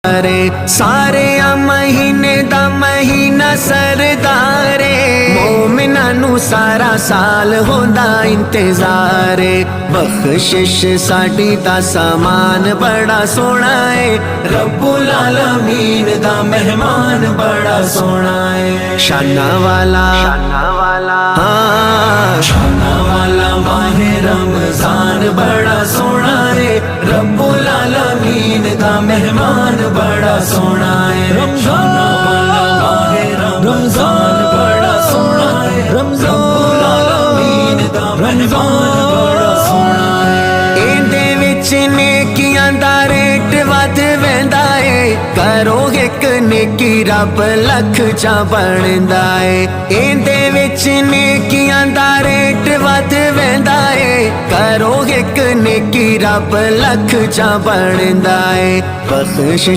रे सारे महीने दा महीना सरदारे मोमिना नु सारा साल होंदा इंतजार। बख्शिश साडी दा सामान बड़ा सोना है, रब्बुल आलमीन दा मेहमान बड़ा सोना है। शाना वाला हाँ शाना वाला माहे रमजान बड़ा सोना है, रब्बुल आलमीन दा मेहमान बड़ा सोना है। रमजान वाला माहे रमजान बड़ा सोना है, रब्बुल आलमीन दा मेहमान बड़ा सोना है। इंदे विच नेकियां दा रेट वध वेंदा है, करो एक नेकी रब लख चा बनदा है। इंदे विच नेकियां दा रेट वध वेंदा है, करो एक नेकी रब लख चा बनदा है। बख्शिश